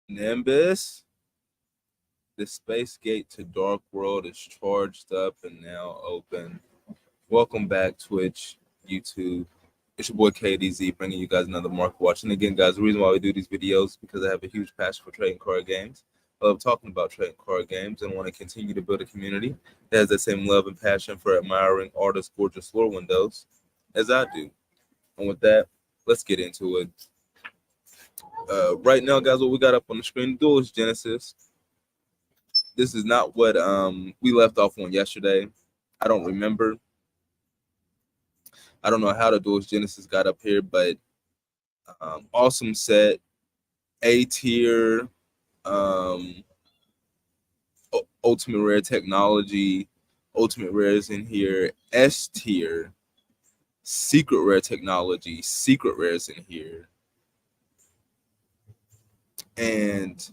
Nimbus. The space gate to Dark World is charged up and now open. Welcome back, Twitch, YouTube. It's your boy KDZ bringing you guys another Market Watch. And again, guys, the reason why we do these videos is because I have a huge passion for trading card games. I love talking about trading card games and want to continue to build a community that has that same love and passion for admiring artists' gorgeous lore windows as I do. And with that, let's get into it. Right now, guys, what we got up on the screen, Duelist Genesis. This is not what we left off on yesterday. I don't remember. I don't know how the Duelist Genesis got up here, but awesome set, A tier, ultimate rare technology, ultimate rares in here, S tier, secret rare technology, secret rares in here. And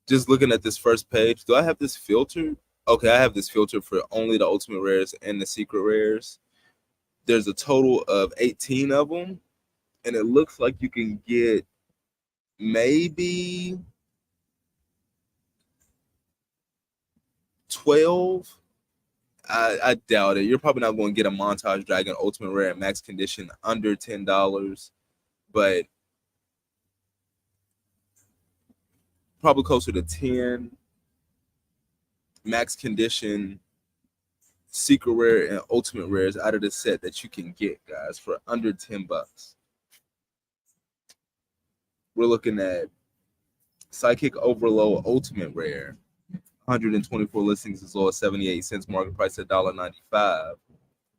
just looking at this first page, do I have this filtered? Okay, I have this filter for only the ultimate rares and the secret rares. There's a total of 18 of them, and it looks like you can get maybe 12. I doubt it. You're probably not going to get a Montage Dragon Ultimate Rare at max condition under $10, but probably closer to 10. Max condition, secret rare, and ultimate rares out of the set that you can get, guys, for under $10. We're looking at Psychic Overload Ultimate Rare, 124 listings as low as 78 cents, market price at $1.95.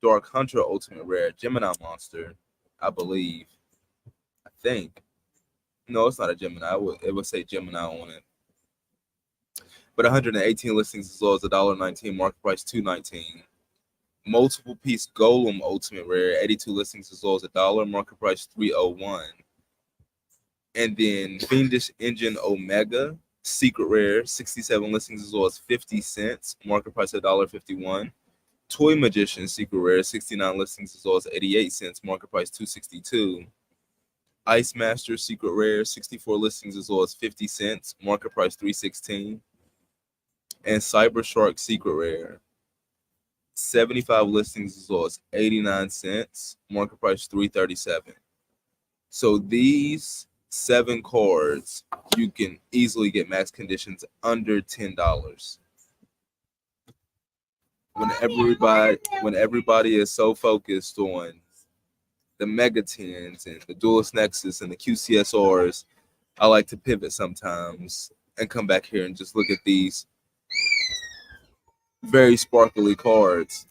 Dark Hunter Ultimate Rare, Gemini Monster, I believe. I think. No, it's not a Gemini. It would say Gemini on it. But 118 listings as low as $1.19, market price $2.19. Multiple piece Golem Ultimate Rare, 82 listings as low as $1, market price $3.01. And then Fiendish Engine Omega, secret rare, 67 listings as low as 50 cents, market price $1.51. Toy Magician secret rare, 69 listings as low as 88 cents, market price $2.62. Ice Master secret rare, 64 listings as low as 50 cents, market price $3.16. And Cyber Shark secret rare, 75 listings as low as 89 cents, market price $3.37. So these 7 cards, you can easily get max conditions under $10. When everybody is so focused on the Mega 10s and the Duelist Nexus and the QCSRs, I like to pivot sometimes and come back here and just look at these very sparkly cards.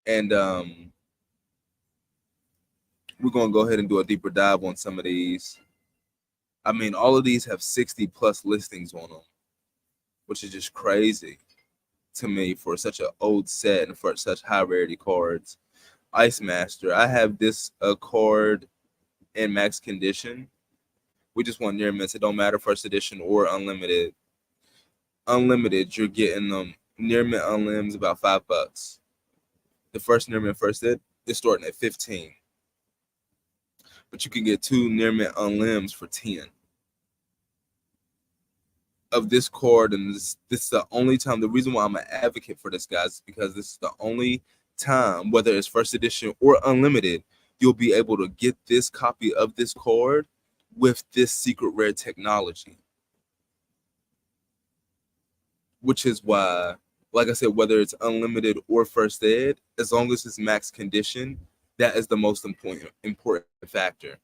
And we're going to go ahead and do a deeper dive on some of these. I mean, all of these have 60 plus listings on them, which is just crazy to me for such an old set and for such high rarity cards. Ice Master, I have this card in max condition. We just want near mints. It don't matter first edition or unlimited. Unlimited, you're getting them near mint unlims about $5. The first near mint first ed is starting at 15. But you can get 2 near mint unlims for 10. Of this card, and this is the only time. The reason why I'm an advocate for this, guys, is because this is the only time, whether it's first edition or unlimited, you'll be able to get this copy of this card with this secret rare technology. Which is why, like I said, whether it's unlimited or first ed, as long as it's max condition, that is the most important factor.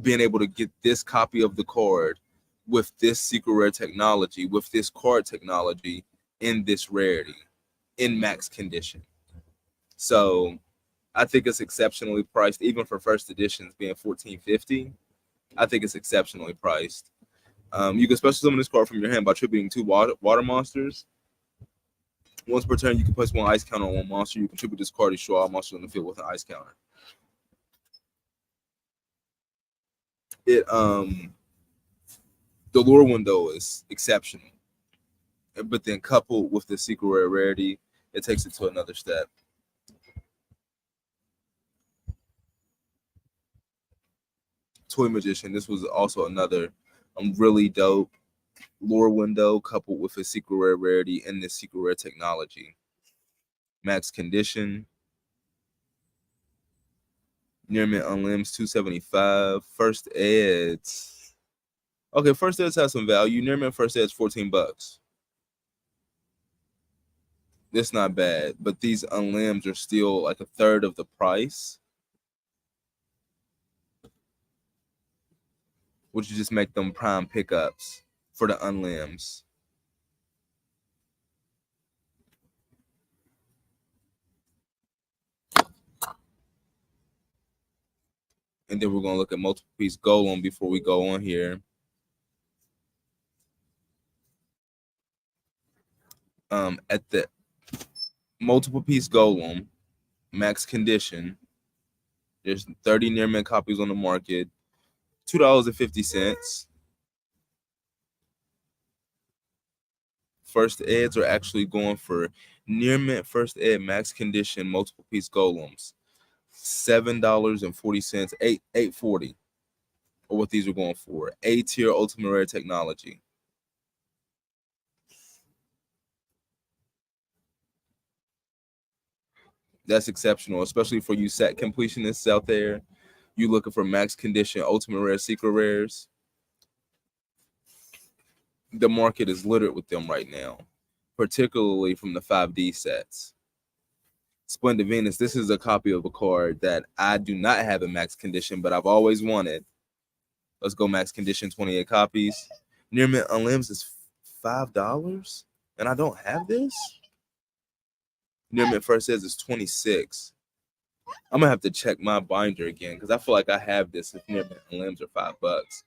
Being able to get this copy of the card with this secret rare technology, with this card technology in this rarity, in max condition. So I think it's exceptionally priced, even for first editions being $14.50. I think it's exceptionally priced. You can special summon this card from your hand by tributing 2 water monsters. Once per turn, you can place 1 ice counter on 1 monster. You contribute this card to show all monsters on the field with an ice counter. it the lure window is exceptional, but then coupled with the secret rare rarity, it takes it to another step. Toy Magician. This was also another really dope lore window coupled with a secret rare rarity and this secret rare technology. Max Condition. Near mint on limbs 275. First Eds. Okay, First Eds has some value. Near mint First Eds $14. It's not bad, but these unlimbs are still like a third of the price, which would just make them prime pickups for the unlimbs. And then we're going to look at multiple piece golem before we go on here. At the multiple piece golem, max condition, there's 30 near mint copies on the market, $2.50. First Eds are actually going for near mint first ed max condition multiple piece golems, $7.40, $8.40, or what these are going for. A tier ultimate rare technology. That's exceptional, especially for you set completionists out there. You looking for max condition ultimate rare secret rares. The market is littered with them right now, particularly from the 5D sets. Splendid Venus, this is a copy of a card that I do not have in max condition, but I've always wanted. Let's go max condition, 28 copies. Near mint unlimbs is $5, and I don't have this. Near mint first says it's 26. I'm gonna have to check my binder again because I feel like I have this if near mint unlimbs are $5.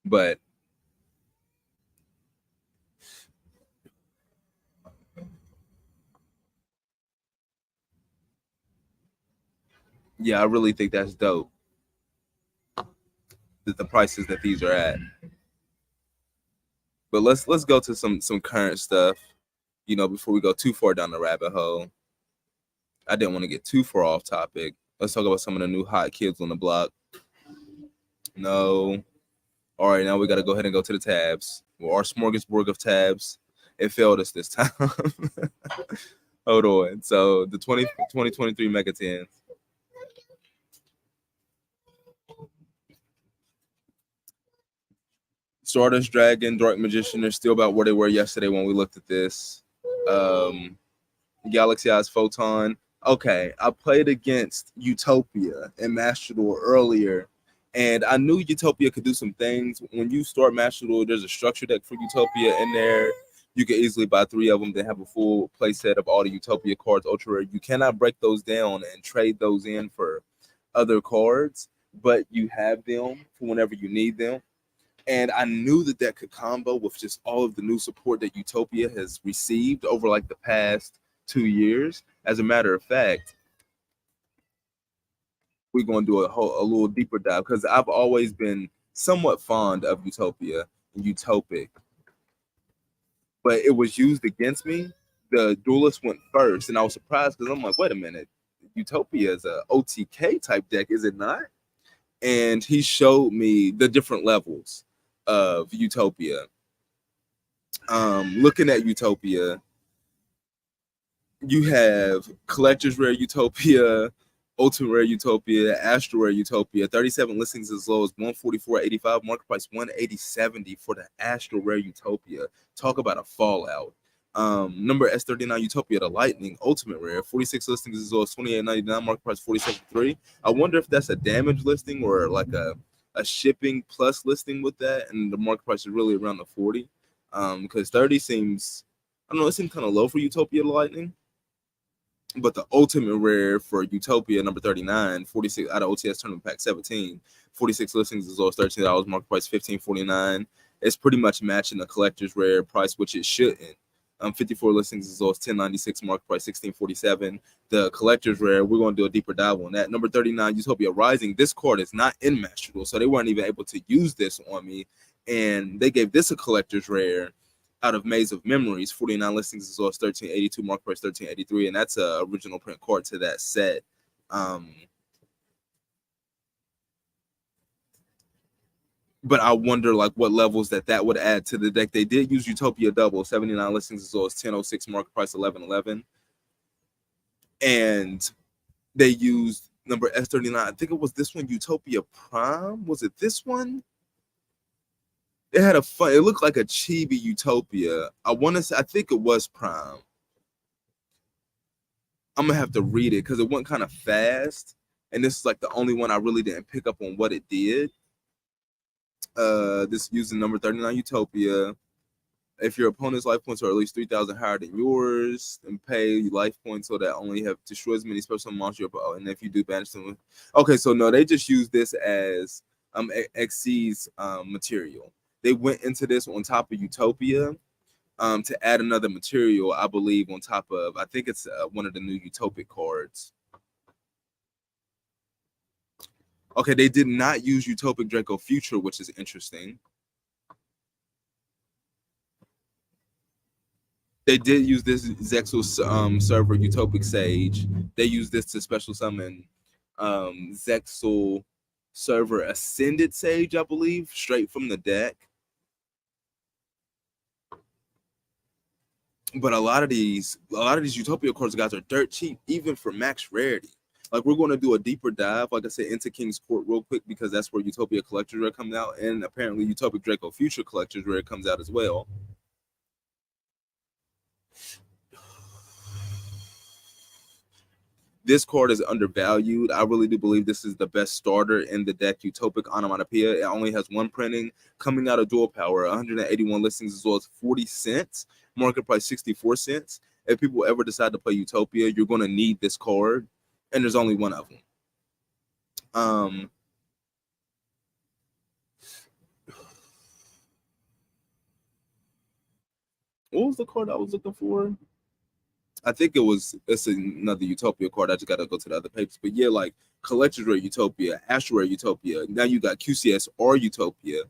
But yeah, I really think that's dope. That the prices that these are at. But let's go to some current stuff, you know, before we go too far down the rabbit hole. I didn't want to get too far off topic. Let's talk about some of the new hot kids on the block. No. All right, now we got to go ahead and go to the tabs. Well, our smorgasbord of tabs. It failed us this time. Hold on. So the 2023 Mega 10s. Stardust Dragon, Dark Magician, they're still about where they were yesterday when we looked at this. Galaxy Eyes Photon. Okay, I played against Utopia and Master Duel earlier, and I knew Utopia could do some things. When you start Master Duel, there's a structure deck for Utopia in there. You can easily buy 3 of them. They have a full play set of all the Utopia cards, ultra rare. You cannot break those down and trade those in for other cards, but you have them for whenever you need them. And I knew that that could combo with just all of the new support that Utopia has received over like the past 2 years. As a matter of fact, we're going to do a little deeper dive because I've always been somewhat fond of Utopia and Utopic, but it was used against me. The duelist went first, and I was surprised because I'm like, wait a minute, Utopia is a OTK type deck, is it not? And he showed me the different levels of Utopia. Looking at Utopia, you have Collector's Rare Utopia, Ultimate Rare Utopia, Astro Rare Utopia. 37 listings as low as 144.85, market price 180.70 for the Astro Rare Utopia. Talk about a fallout. Number S39 Utopia, the Lightning, Ultimate Rare, 46 listings as low as 28.99, market price 47.3. I wonder if that's a damage listing or like a shipping plus listing with that, and the market price is really around the 40. Because 30 seems, I don't know, it seems kind of low for Utopia Lightning. But the ultimate rare for Utopia, number 39, 46 out of OTS Tournament Pack 17, 46 listings as low as $13, market price $15.49. it's pretty much matching the collector's rare price, which it shouldn't. 54 listings as low as 1096, market price 1647. The collector's rare, we're going to do a deeper dive on that. Number 39, Utopia Rising. This card is not in Master Duel, so they weren't even able to use this on me, and they gave this a collector's rare out of Maze of Memories. 49 listings as low as 1382, market price 1383, and that's a original print card to that set. But I wonder like what levels that would add to the deck. They did use Utopia Double, 79 listings as low as 1006, market price 1111, and they used number S39. I think it was this one, Utopia Prime. Was it this one? It had a fun. It looked like a chibi Utopia. I want to say. I think it was Prime. I'm gonna have to read it because it went kind of fast, and this is like the only one I really didn't pick up on what it did. This using number 39 Utopia. If your opponent's life points are at least 3,000 higher than yours, then pay life points so that only have destroys many special monsters. And if you do banish them, okay. So no, they just use this as XC's material. They went into this on top of Utopia to add another material, I believe, on top of. I think it's one of the new Utopic cards. Okay, they did not use Utopic Draco Future, which is interesting. They did use this Zexal server Utopic Sage. They used this to special summon Zexal server Ascended Sage, I believe, straight from the deck. But a lot of these Utopia cards, guys, are dirt cheap, even for max rarity. Like, we're going to do a deeper dive, like I said, into King's Court real quick, because that's where Utopia Collector's Rare comes out, and apparently Utopic Draco Future Collector's Rare comes out as well. This card is undervalued. I really do believe this is the best starter in the deck, Utopic Onomatopoeia. It only has one printing, coming out of Dual Power, 181 listings as well as 40 cents, market price 64 cents. If people ever decide to play Utopia, you're going to need this card, and there's only one of them. What was the card I was looking for? I think it's another Utopia card. I just got to go to the other papers. But yeah, like Collector's Rare Utopia, Astral Rare Utopia. Now you got QCS or Utopia.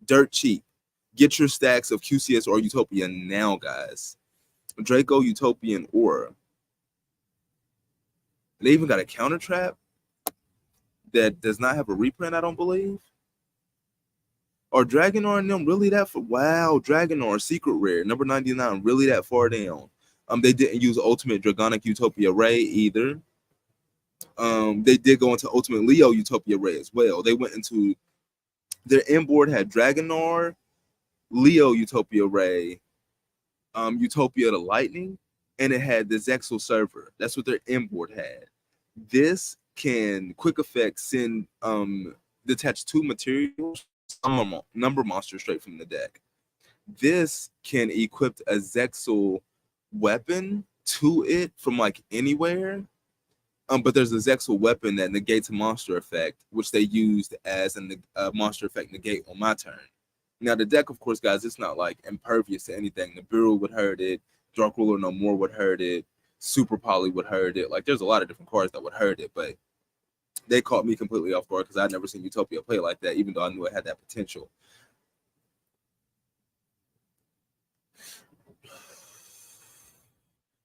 Dirt cheap. Get your stacks of QCS or Utopia now, guys. Draco, Utopian, Aura. They even got a counter trap that does not have a reprint, I don't believe. Or Dragonar and them really that for wow, Dragonar, Secret Rare, number 99, really that far down. They didn't use Ultimate Dragonic Utopia Ray either. They did go into Ultimate Leo Utopia Ray as well. They went into their inboard had Dragonar, Leo Utopia Ray, Utopia the Lightning, and it had the Zexal server. That's what their inboard had. This can quick effect send detach two materials, number monster straight from the deck. This can equip a Zexal weapon to it from like anywhere. But there's a Zexal weapon that negates a monster effect, which they used as a monster effect negate on my turn. Now the deck, of course, guys, it's not like impervious to anything. The Bureau would hurt it, Dark Ruler No More would hurt it, Super Poly would hurt it. Like, there's a lot of different cards that would hurt it, but they caught me completely off guard because I'd never seen Utopia play like that, even though I knew it had that potential.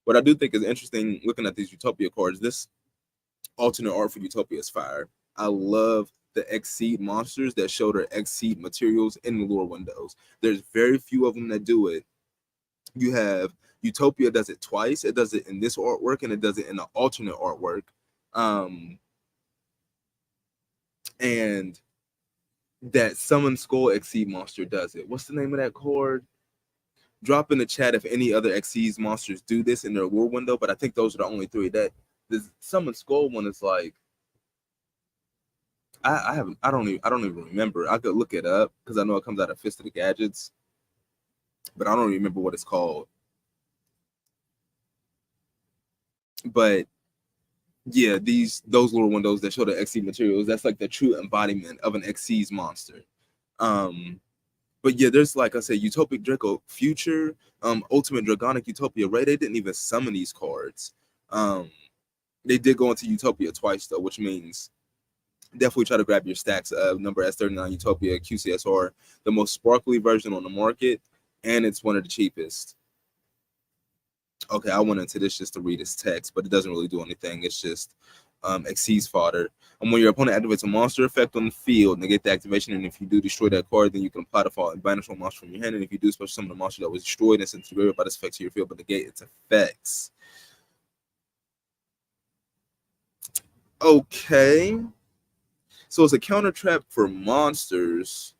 What I do think is interesting looking at these Utopia cards, this alternate art for Utopia is fire. I love the Exceed monsters that show their Exceed materials in the lore windows. There's very few of them that do it. You have Utopia does it twice. It does it in this artwork and it does it in the alternate artwork. And that Summon Skull Exceed monster does it. What's the name of that card? Drop in the chat if any other Exceed monsters do this in their lore window, but I think those are the only three. That the Summon Skull one is like I don't even remember. I could look it up because I know it comes out of Fist of the Gadgets, but I don't remember what it's called. But yeah, those lore windows that show the Exceed materials, that's like the true embodiment of an Exceed monster. But But yeah, there's like I said, Utopic Draco Future, Ultimate Dragonic Utopia Ray. They didn't even summon these cards. They did go into Utopia twice though, which means definitely try to grab your stacks of number S39 Utopia QCSR, the most sparkly version on the market, and it's one of the cheapest. Okay, I went into this just to read its text, but it doesn't really do anything. It's just exceeds fodder. And when your opponent activates a monster effect on the field, negate the activation, and if you do destroy that card, then you can apply the fall and banish one monster from your hand. And if you do, special summon the monster that was destroyed and sent to the graveyard by this effect to your field, but negate its effects. Okay. So it's a counter trap for monsters.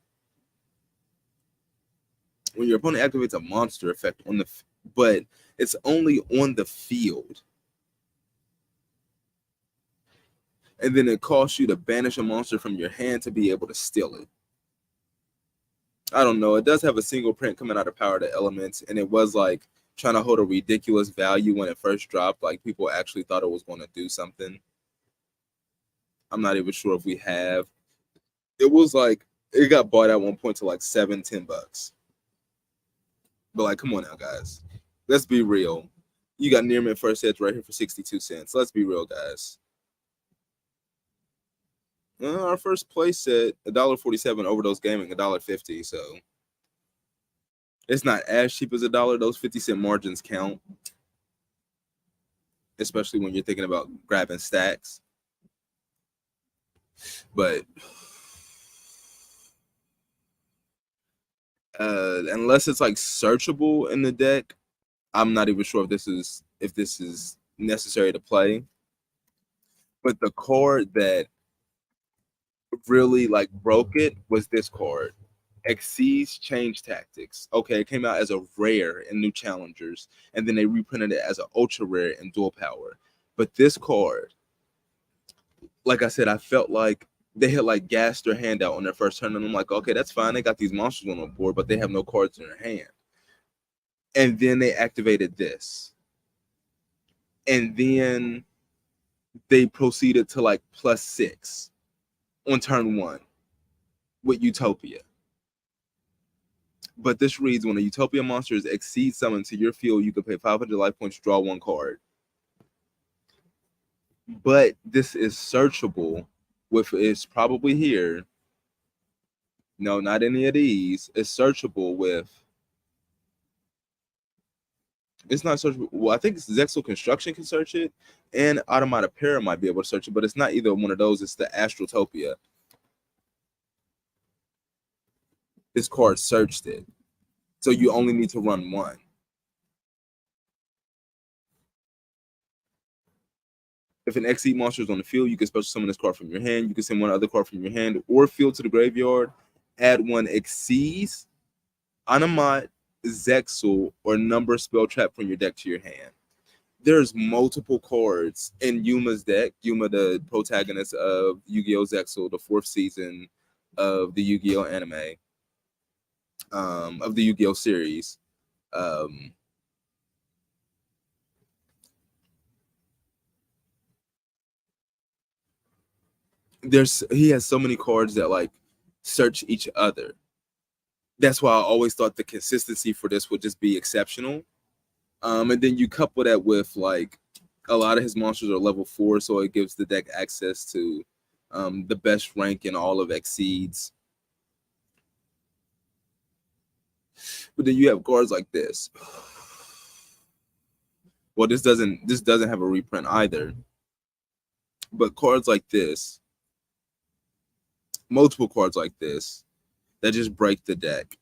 When your opponent activates a monster effect on the, but it's only on the field. And then it costs you to banish a monster from your hand to be able to steal it. I don't know. It does have a single print coming out of Power to Elements, and it was like trying to hold a ridiculous value when it first dropped. Like people actually thought it was going to do something. I'm not even sure if we have. It was like it got bought at one point to like $7-10. But like, come on now, guys. Let's be real. You got near mint first edge right here for 62 cents. Let's be real, guys. Our first place set $1.47, Overdose Gaming $1.50. So it's not as cheap as $1. Those 50-cent margins count, especially when you're thinking about grabbing stacks. But unless it's like searchable in the deck, I'm not even sure if this is necessary to play. But the card that really like broke it was this card, Exceeds Change Tactics. Okay, it came out as a rare in New Challengers, and then they reprinted it as an ultra rare in Dual Power. But this card, like I said, I felt like they had like gassed their hand out on their first turn, and I'm like, okay, that's fine. They got these monsters on the board, but they have no cards in their hand. And then they activated this, and then they proceeded to like +6 on turn 1 with Utopia. But this reads, when a Utopia monster is Exceed summoned to your field, you can pay 500 life points to draw 1 card. But this is searchable with, it's probably here. No, not any of these. It's searchable with, it's not searchable. Well, I think Zexal Construction can search it, and Automata Para might be able to search it, but it's not either one of those. It's the Astrotopia. This card searched it. So you only need to run 1. If an Exceed monster is on the field, you can special summon this card from your hand. You can send 1 other card from your hand or field to the graveyard. Add 1 Exceeds, Animat, Zexal, or number spell trap from your deck to your hand. There's multiple cards in Yuma's deck. Yuma, the protagonist of Yu-Gi-Oh! Zexal, the 4th season of the Yu-Gi-Oh! Anime, of the Yu-Gi-Oh! Series. He has so many cards that like search each other. That's why I always thought the consistency for this would just be exceptional. And then you couple that with like a lot of his monsters are level 4, so it gives the deck access to the best rank in all of Exceeds. But then you have cards like this. Well, this doesn't have a reprint either. But cards like this, multiple cards like this, that just break the deck.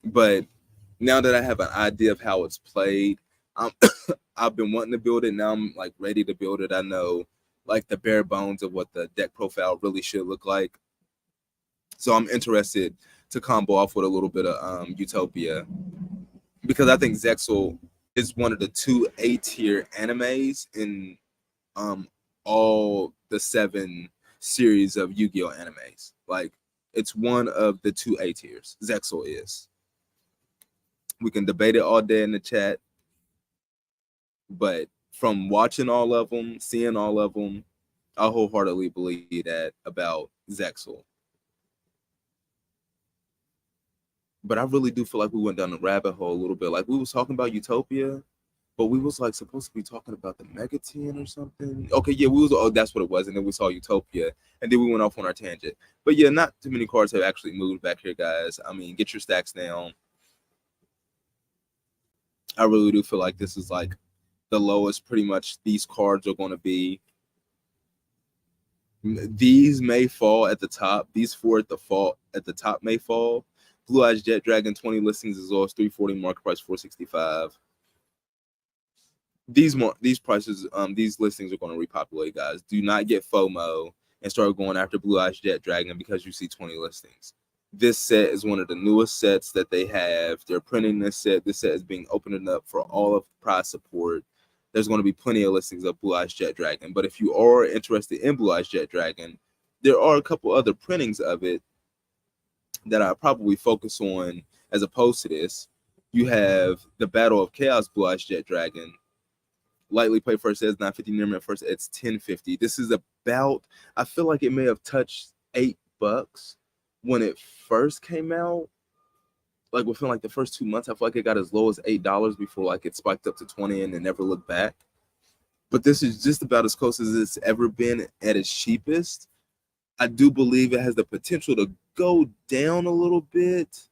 But now that I have an idea of how it's played, I've been wanting to build it. Now I'm like ready to build it. I know like the bare bones of what the deck profile really should look like. So I'm interested to combo off with a little bit of Utopia, because I think Zexal is one of the 2 A-tier animes in all the 7 series of Yu-Gi-Oh! Animes. Like, it's one of the 2 A-tiers. Zexal is. We can debate it all day in the chat, but from watching all of them, seeing all of them, I wholeheartedly believe that about Zexal. But I really do feel like we went down the rabbit hole a little bit. Like we was talking about Utopia, but we was like supposed to be talking about the Mega 10 or something. Okay, yeah, we was. Oh, that's what it was. And then we saw Utopia, and then we went off on our tangent. But yeah, not too many cards have actually moved back here, guys. I mean, get your stacks down. I really do feel like this is like the lowest pretty much these cards are going to be. These may fall at the top. These four at the top may fall. Blue Eyes Jet Dragon 20 listings as well as 340, market price 465. These prices, these listings are going to repopulate, guys. Do not get FOMO and start going after Blue Eyes Jet Dragon because you see 20 listings. This set is one of the newest sets that they have. They're printing this set. This set is being opened up for all of prize support. There's going to be plenty of listings of Blue Eyes Jet Dragon. But if you are interested in Blue Eyes Jet Dragon, there are a couple other printings of it that I probably focus on as opposed to this. You have the Battle of Chaos Blue Eyes Jet Dragon. Lightly play first edge, 950 near mint first edge, 1050. This is about, I feel like it may have touched $8 when it first came out. Like within like the first 2 months, I feel like it got as low as $8 before like it spiked up to 20 and it never looked back. But this is just about as close as it's ever been at its cheapest. I do believe it has the potential to go down a little bit,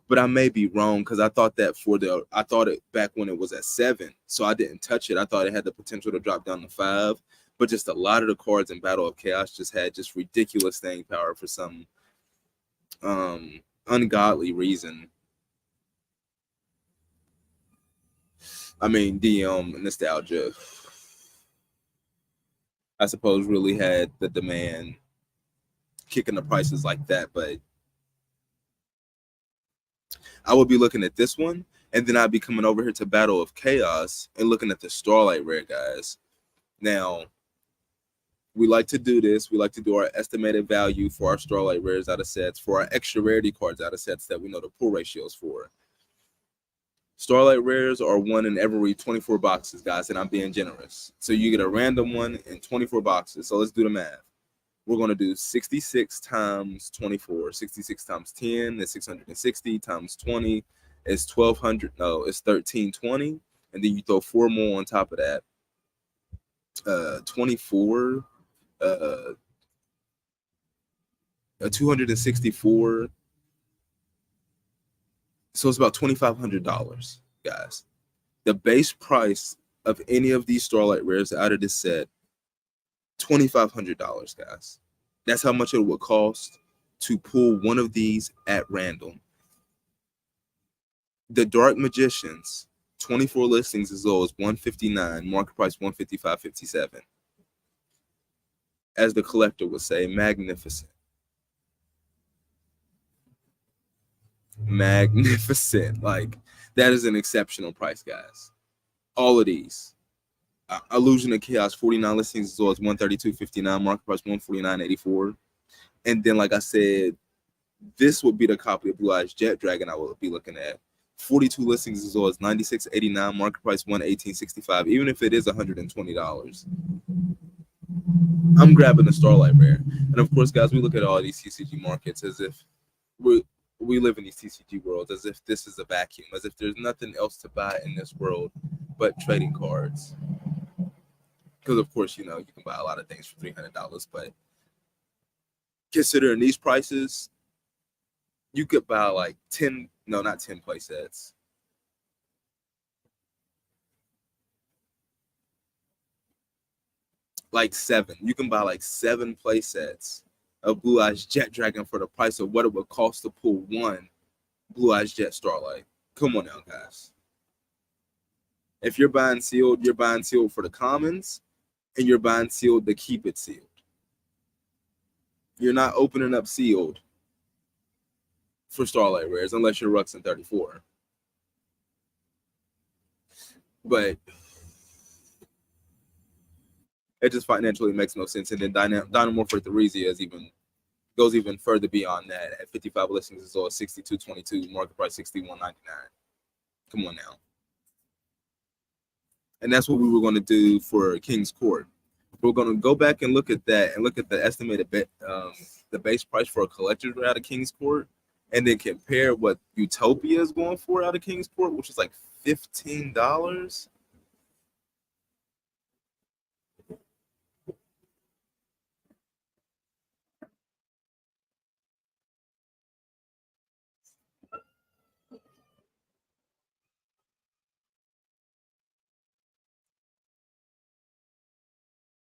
but I may be wrong because I thought it back when it was at 7, so I didn't touch it. I thought it had the potential to drop down to 5, but just a lot of the cards in Battle of Chaos just had just ridiculous staying power for some ungodly reason. I mean, the nostalgia, I suppose, really had the demand kicking the prices like that, but I would be looking at this one, and then I'd be coming over here to Battle of Chaos and looking at the Starlight Rare, guys. Now, we like to do this. We like to do our estimated value for our Starlight Rares out of sets, for our extra rarity cards out of sets that we know the pull ratios for. Starlight Rares are one in every 24 boxes, guys, and I'm being generous. So you get a random one in 24 boxes. So let's do the math. We're going to do 66 times 24. 66 times 10 is 660 times 20 is 1200. No, it's 1320. And then you throw 4 more on top of that. 24, 264. So it's about $2,500, guys. The base price of any of these Starlight Rares out of this set, $2,500, guys. That's how much it would cost to pull one of these at random. The Dark Magicians, 24 listings as low as $159, market price $155.57. As the collector would say, magnificent. Magnificent. Like, that is an exceptional price, guys. All of these. Illusion of Chaos, 49 listings as low as $132.59, market price $149.84. And then, like I said, this would be the copy of Blue Eyes Jet Dragon I would be looking at. 42 listings as low as $96.89, market price $118.65. Even if it is $120, I'm grabbing the Starlight Rare. And of course, guys, we look at all these TCG markets as if we live in these TCG worlds, as if this is a vacuum, as if there's nothing else to buy in this world but trading cards. Because of course, you know, you can buy a lot of things for $300, but considering these prices, you could buy like 10, no, not 10 play sets. Like 7. You can buy like 7 play sets of Blue Eyes Jet Dragon for the price of what it would cost to pull one Blue Eyes Jet Starlight. Come on now, guys. If you're buying sealed for the commons, and you're buying sealed to keep it sealed. You're not opening up sealed for Starlight Rares unless you're Ruxin 34. But it just financially makes no sense. And then Dynamorphic Theresia goes even further beyond that. At 55 listings, it's all $62.22, market price $61.99. Come on now. And that's what we were going to do for King's Court. We're going to go back and look at that and look at the estimated the base price for a collector's rare out of King's Court. and then compare what Utopia is going for out of Kingsport, which is like $15.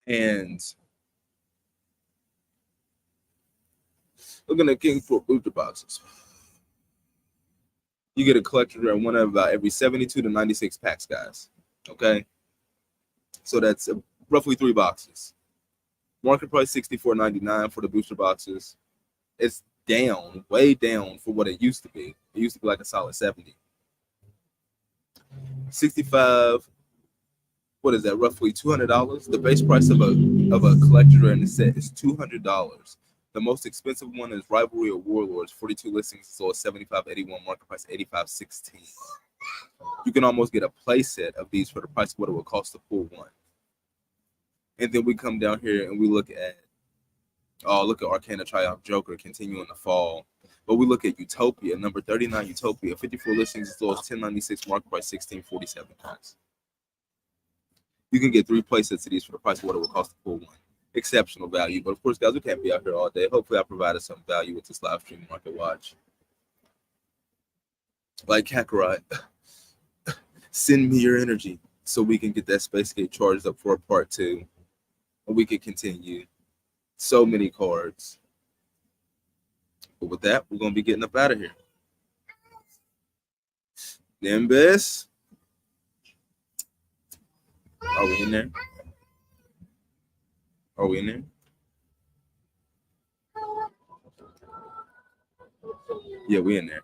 And looking at Kingsport booster boxes, you get a collector rare one of about every 72 to 96 packs, guys. Okay, so that's roughly 3 boxes. Market price $64.99 for the booster boxes. It's down, way down for what it used to be. It used to be like a solid 70. 65. What is that? Roughly $200. The base price of a collector rare in the set is $200. The most expensive one is Rivalry of Warlords, 42 listings, so $75.81, market price $85.16. You can almost get a play set of these for the price of what it would cost to pull one. And then we come down here and we look at Arcana Triumph Joker continuing to fall. But we look at Utopia, number 39 Utopia, 54 listings as low as $10.96, market price $16.47. You can get 3 play sets of these for the price of what it would cost to pull one. Exceptional value. But of course, guys, we can't be out here all day. Hopefully I provided some value with this live stream market watch. Like Kakarot, send me your energy so we can get that Space Gate charged up for a part 2. And we can continue. So many cards. But with that, we're going to be getting up out of here. Nimbus. Are we in there? Are we in there? Yeah, we in there.